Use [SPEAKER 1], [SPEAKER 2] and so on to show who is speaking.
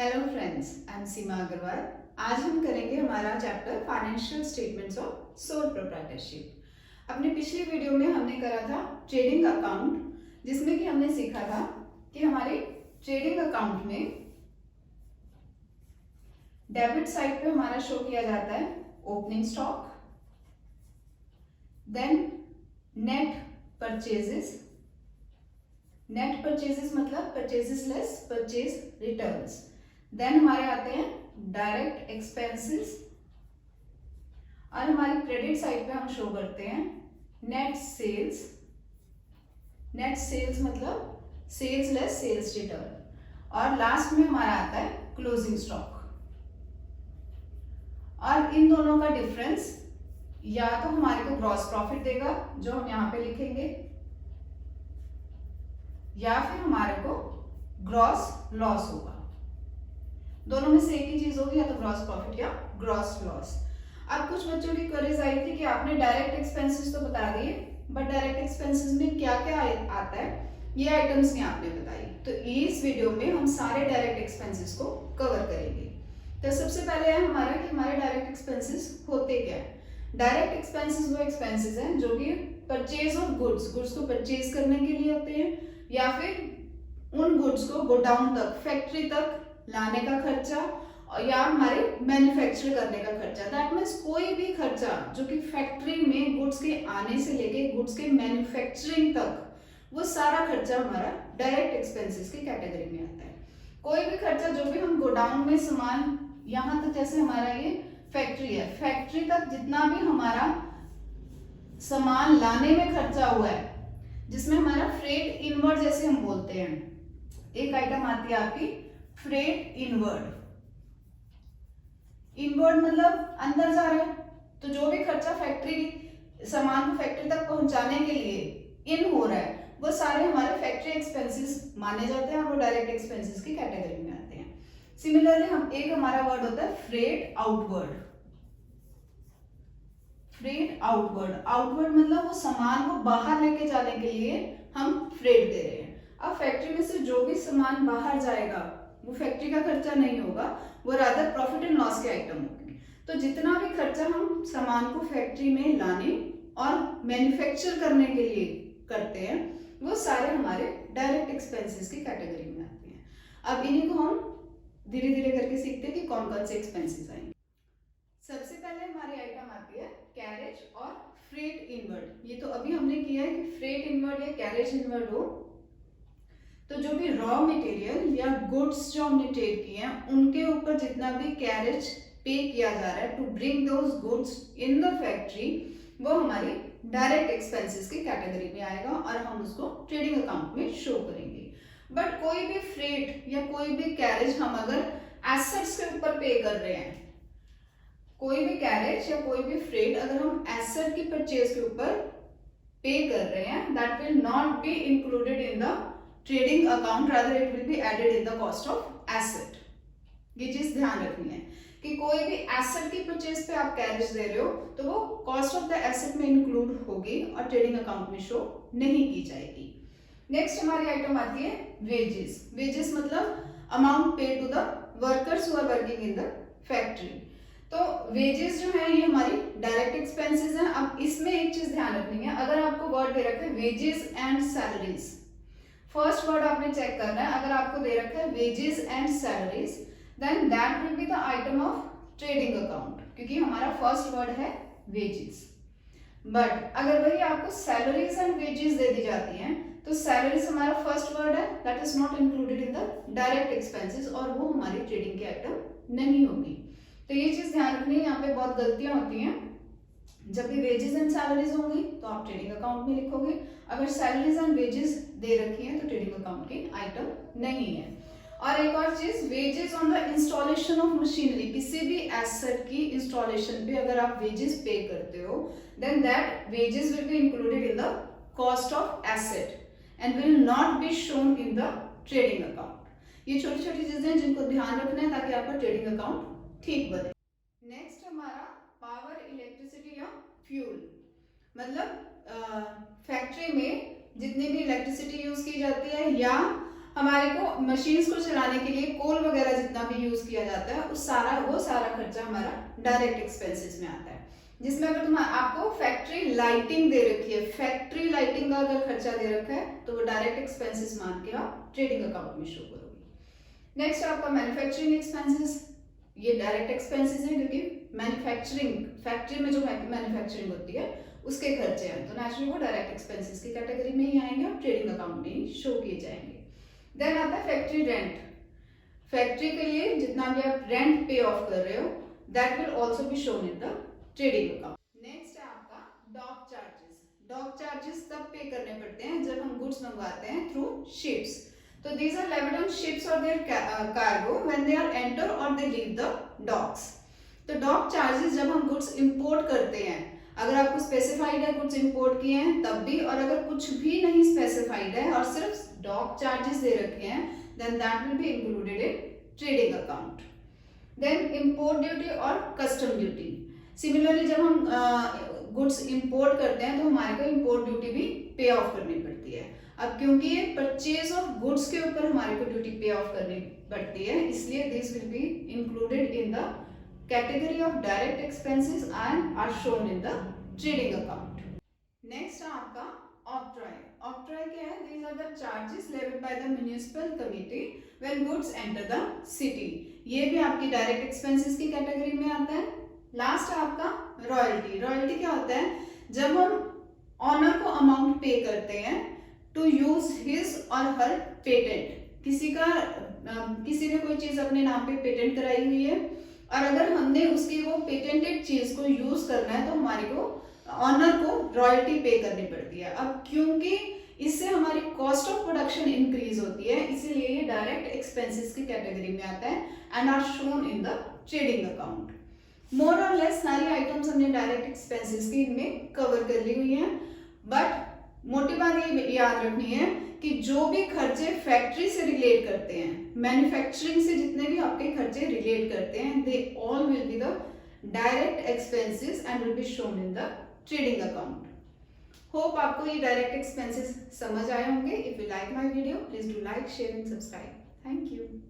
[SPEAKER 1] Hello friends, I am सीमा अग्रवाल। आज हम करेंगे हमारा chapter financial statements of sole proprietorship. अपने पिछली वीडियो में हमने करा था ट्रेडिंग अकाउंट, जिसमें कि हमने सीखा था कि हमारे ट्रेडिंग अकाउंट में डेबिट साइड पे हमारा शो किया जाता है opening stock, then net purchases. Net purchases मतलब purchases less purchase returns. Then हमारे आते हैं डायरेक्ट एक्सपेंसेस, और हमारी क्रेडिट साइड पे हम शो करते हैं नेट सेल्स। नेट सेल्स मतलब सेल्स लेस सेल्स रिटर्न। और लास्ट में हमारा आता है क्लोजिंग स्टॉक। और इन दोनों का डिफरेंस या तो हमारे को ग्रॉस प्रॉफिट देगा, जो हम यहां पे लिखेंगे, या फिर हमारे को ग्रॉस लॉस होगा। दोनों में से एक ही चीज होगी, या तो ग्रॉस प्रॉफिट या ग्रॉस लॉस। अब कुछ बच्चों की क्वेरीज आई थी कि आपने डायरेक्ट एक्सपेंसेस तो बता दिए, बट डायरेक्ट एक्सपेंसेस में क्या क्या आता है ये आइटम्स नहीं आपने बताई। तो इस वीडियो में हम सारे डायरेक्ट एक्सपेंसेस को कवर करेंगे। तो सबसे पहले है हमारा कि हमारे डायरेक्ट एक्सपेंसेस होते क्या है। डायरेक्ट एक्सपेंसेस वो एक्सपेंसेस हैं जो कि परचेज ऑफ गुड्स को परचेज करने के लिए होते हैं, या फिर उन गुड्स को गोडाउन तक, फैक्ट्री तक लाने का खर्चा, या हमारे मैन्युफैक्चर करने का खर्चा। दैट मीन्स कोई भी खर्चा जो कि फैक्ट्री में गुड्स के आने से लेके गुड्स के मैन्युफैक्चरिंग तक, वो सारा खर्चा हमारा डायरेक्ट एक्सपेंसेस की कैटेगरी में आता है। कोई भी खर्चा जो भी हम गोडाउन में सामान, यहाँ तक जैसे हमारा ये फैक्ट्री है, फैक्ट्री तक जितना भी हमारा सामान लाने में खर्चा हुआ है, जिसमें हमारा फ्रेट इनवर्ड जैसे हम बोलते हैं, एक आइटम आती है आपकी फ्रेट इनवर्ड। इनवर्ड मतलब अंदर जा रहा है, तो जो भी खर्चा फैक्ट्री सामान को फैक्ट्री तक पहुंचाने के लिए इन हो रहा है, वो सारे हमारे फैक्ट्री एक्सपेंसेस माने जाते हैं और वो डायरेक्ट एक्सपेंसेस की कैटेगरी में आते हैं। सिमिलरली हम एक हमारा वर्ड होता है freight outward. Freight outward, outward मतलब वो सामान को बाहर लेके जाने के लिए हम फ्रेट दे रहे हैं। अब फैक्ट्री में से जो भी सामान बाहर जाएगा वो फैक्ट्री का खर्चा नहीं होगा, वो रादर प्रॉफिट एंड लॉस के आइटम होंगे। तो जितना भी खर्चा हम सामान को फैक्ट्री में लाने और मैन्युफैक्चर करने के लिए करते हैं, वो सारे हमारे डायरेक्ट एक्सपेंसेस की कैटेगरी में आते हैं। अब इन्हीं को हम धीरे धीरे करके सीखते हैं कि कौन कौन से एक्सपेंसेस आएंगे। सबसे पहले हमारी आइटम आती है कैरेज और फ्रेट इनवर्ड। ये तो अभी हमने किया है कि फ्रेट इनवर्ड या कैरेज इनवर्ड हो तो जो भी रॉ मटेरियल या गुड्स जो हमने ट्रेड किए हैं उनके ऊपर जितना भी कैरेज पे किया जा रहा है to bring those goods in the factory, वो हमारी डायरेक्ट एक्सपेंसेस की कैटेगरी में आएगा और हम उसको ट्रेडिंग अकाउंट में शो करेंगे। बट कोई भी फ्रेट या कोई भी कैरेज हम अगर एसेट्स के ऊपर पे कर रहे हैं, कोई भी कैरेज या कोई भी फ्रेट अगर हम एसेट की परचेज के ऊपर पे कर रहे हैं, that will not be included in the trading account, rather it will be added in the cost of asset. ये चीज ध्यान रखनी है कि कोई भी एसेट की परचेज पे आप कैरेज दे रहे हो तो वो कॉस्ट ऑफ द एसेट में इंक्लूड होगी और ट्रेडिंग अकाउंट में शो नहीं की जाएगी। नेक्स्ट हमारी आइटम आती है वेजेस। वेजेस मतलब amount pay to the workers who are working in the factory. तो वेजेस जो है ये हमारी डायरेक्ट एक्सपेंसेस हैं। अब इसमें एक चीज ध्यान रखनी है, अगर आपको वर्ड दे रखा है wages and salaries, first word आपने चेक करना है। अगर आपको दे रखा है wages and salaries, then that will be the item of trading account, क्योंकि हमारा फर्स्ट वर्ड है वेजेस। बट अगर वही आपको सैलरीज एंड वेजेस दे दी जाती हैं तो सैलरीज हमारा फर्स्ट वर्ड है, that is not included in the direct expenses और वो हमारी ट्रेडिंग के आइटम नहीं होगी। तो ये चीज ध्यान रखनी है, यहाँ पे बहुत गलतियां होती हैं। जब भी वेजेस एंड सैलरीज होंगी तो आप ट्रेडिंग अकाउंट में लिखोगे, अगर सैलरीज एंड वेजेस दे रखी है तो ट्रेडिंग अकाउंट की आइटम नहीं है। और एक और चीज, wages on the installation of machinery, किसी भी एसेट की इंस्टॉलेशन पे अगर आप वेजेस पे करते हो then that wages will be included in the cost of asset and will not be shown in the trading account. ये छोटी छोटी चीजें जिनको ध्यान रखना है ताकि आपका ट्रेडिंग अकाउंट ठीक बने। नेक्स्ट हमारा पावर, इलेक्ट्रिसिटी या फ्यूल, मतलब फैक्ट्री में जितनी भी इलेक्ट्रिसिटी यूज की जाती है या हमारे को मशीन्स को चलाने के लिए कोल वगैरह जितना जितना भी यूज किया जाता है वो सारा खर्चा हमारा डायरेक्ट एक्सपेंसेस में आता है। जिसमें अगर आपको फैक्ट्री लाइटिंग दे रखी है, फैक्ट्री लाइटिंग का अगर खर्चा दे रखा है तो वो डायरेक्ट एक्सपेंसेस मान के आप ट्रेडिंग अकाउंट में शो करोगे। नेक्स्ट आपका मैन्युफैक्चरिंग एक्सपेंसेस, ये डायरेक्ट एक्सपेंसेस है क्योंकि मैन्युफैक्चरिंग फैक्ट्री में जो मैन्युफैक्चरिंग होती है उसके खर्चे हैं, तो नेचुरली वो डायरेक्ट एक्सपेंसेस की कैटेगरी में ही आएंगे और ट्रेडिंग अकाउंट में ही शो किए जाएंगे। देन आता है फैक्ट्री रेंट। फैक्ट्री के लिए जितना भी आप रेंट पे ऑफ कर रहे हो that will also be shown in the trading account. Next है आपका डॉक चार्जेस। डॉक चार्जेस तब पे करने पड़ते हैं जब हम गुड्स मंगवाते हैं थ्रू शिप्स। तो these are levied on ships or their cargo when they are enter or they leave the docks. तो डॉक चार्जेस जब हम गुड्स इंपोर्ट करते हैं, अगर आपको स्पेसिफाइड है गुड्स इंपोर्ट किए हैं तब भी, और अगर कुछ भी नहीं स्पेसिफाइड है और सिर्फ डॉक चार्जेस दे रखे हैं then that will be included in trading account. Then import duty और कस्टम ड्यूटी। सिमिलरली जब हम गुड्स इंपोर्ट करते हैं तो हमारे को इंपोर्ट ड्यूटी भी पे ऑफ करनी पड़ती है। अब क्योंकि ये परचेज ऑफ गुड्स के ऊपर हमारे को ड्यूटी पे ऑफ करनी पड़ती है, इसलिए this will be included in the category of direct expenses and are shown in the trading account. Next है आपका ऑक्ट्रॉय। ऑक्ट्रॉय क्या है? These are the charges levied by the municipal committee when goods enter the city. ये भी आपकी direct expenses की category में आता है। लास्ट है आपका रॉयल्टी। रॉयल्टी क्या होता है? जब हम ऑनर को अमाउंट पे करते हैं टू यूज हिज और हर पेटेंट। किसी ने कोई चीज अपने नाम पे पेटेंट कराई हुई है और अगर हमने उसकी वो पेटेंटेड चीज को यूज करना है तो हमारे को ऑनर को रॉयल्टी पे करनी पड़ती है। अब क्योंकि इससे हमारी कॉस्ट ऑफ प्रोडक्शन इंक्रीज होती है, इसीलिए ये डायरेक्ट एक्सपेंसेस की कैटेगरी में आता है and are shown in the trading account. More और लेस सारी आइटम्स हमने डायरेक्ट एक्सपेंसेस की इनमें कवर कर ली हुई हैं, बट मोटी बात ये याद रखनी है कि जो भी खर्चे फैक्ट्री से रिलेट करते हैं, मैन्युफैक्चरिंग से जितने भी आपके खर्चे रिलेट करते हैं, they all will be the direct expenses and will be shown in the trading account. Hope आपको ये डायरेक्ट एक्सपेंसेस समझ आए होंगे। If you like my video please do like, share and subscribe. Thank you.